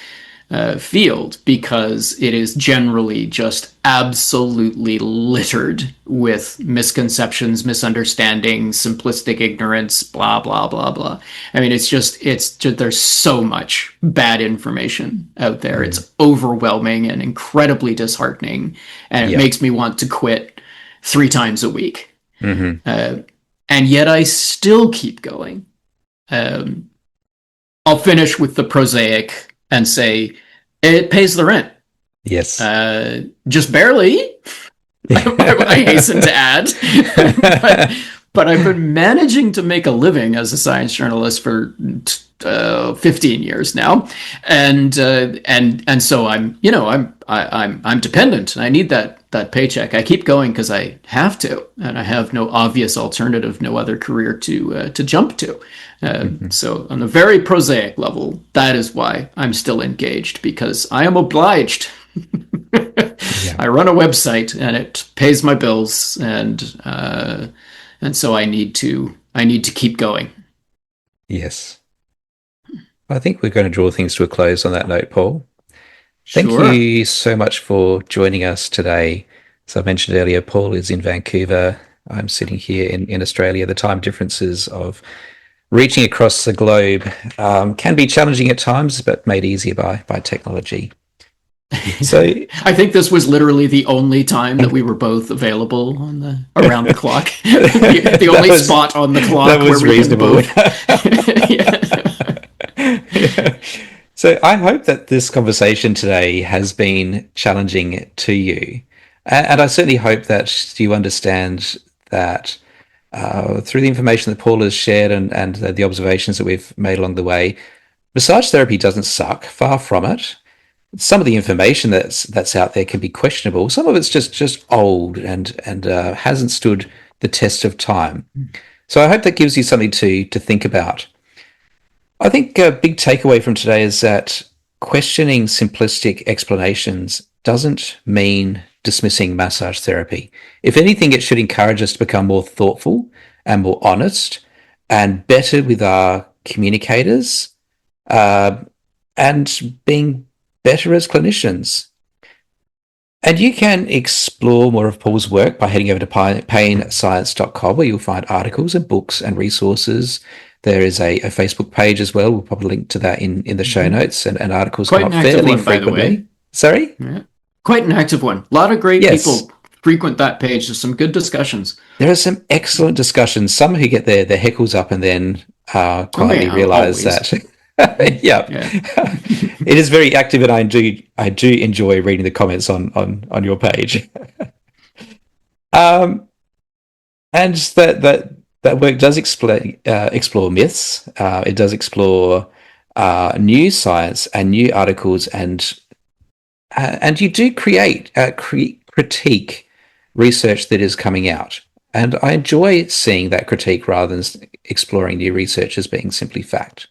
field, because it is generally just absolutely littered with misconceptions, misunderstandings, simplistic ignorance, blah, blah, blah, blah. I mean, it's just there's so much bad information out there. It's overwhelming and incredibly disheartening, and it makes me want to quit 3 times a week. And yet I still keep going. I'll finish with the prosaic and say it pays the rent. Yes. Just barely, I hasten to add. but I've been managing to make a living as a science journalist for 15 years now, and so I'm dependent, and I need that paycheck. I keep going because I have to, and I have no obvious alternative, no other career to jump to. So on a very prosaic level, that is why I'm still engaged, because I am obliged. I run a website and it pays my bills, and so I need to keep going. Yes. I think we're going to draw things to a close on that note, Paul. Thank Sure. you so much for joining us today. As I mentioned earlier, Paul is in Vancouver. I'm sitting here in Australia. The time differences of reaching across the globe can be challenging at times, but made easier by technology. So I think this was literally the only time that we were both available around the clock. the only spot on the clock that was where we reasonable. So I hope that this conversation today has been challenging to you. And I certainly hope that you understand that through the information that Paul has shared and the observations that we've made along the way, massage therapy doesn't suck, far from it. Some of the information that's out there can be questionable. Some of it's just old and hasn't stood the test of time. So I hope that gives you something to think about. I think a big takeaway from today is that questioning simplistic explanations doesn't mean dismissing massage therapy. If anything, it should encourage us to become more thoughtful and more honest and better with our communicators and being better as clinicians. And you can explore more of Paul's work by heading over to painscience.com, where you'll find articles and books and resources. There is a Facebook page as well. We'll probably link to that in the show notes, and articles Quite come an up active fairly one, by the frequently. way. Sorry? Yeah. Quite an active one. A lot of great people frequent that page. There's some good discussions. There are some excellent discussions. Some who get their heckles up and then quietly realise that Yeah. Yeah. It is very active, and I do enjoy reading the comments on your page. Um, and that work does explore myths. It does explore new science and new articles, and you do critique research that is coming out. And I enjoy seeing that critique rather than exploring new research as being simply fact.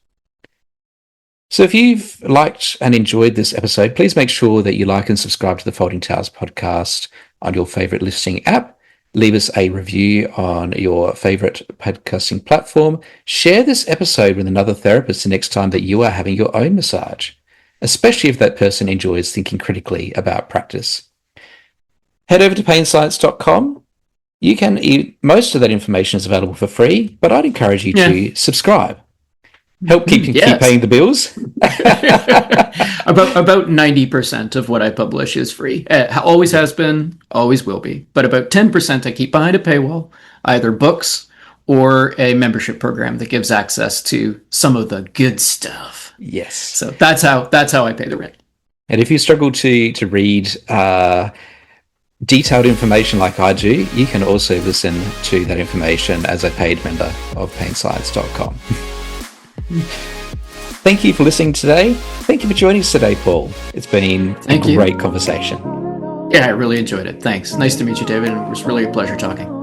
So if you've liked and enjoyed this episode, please make sure that you like and subscribe to the Folding Towers podcast on your favorite listening app. Leave us a review on your favorite podcasting platform. Share this episode with another therapist the next time that you are having your own massage, especially if that person enjoys thinking critically about practice. Head over to painscience.com. You can most of that information is available for free, but I'd encourage you to subscribe. Help keep paying the bills. About 90% of what I publish is free. Always has been, always will be. But about 10% I keep behind a paywall, either books or a membership program that gives access to some of the good stuff. Yes. So that's how I pay the rent. And if you struggle to read detailed information like I do, you can also listen to that information as a paid member of painscience.com. Thank you for listening today. Thank you for joining us today, Paul. It's been a great conversation. Yeah, I really enjoyed it. Thanks. Nice to meet you, David. It was really a pleasure talking.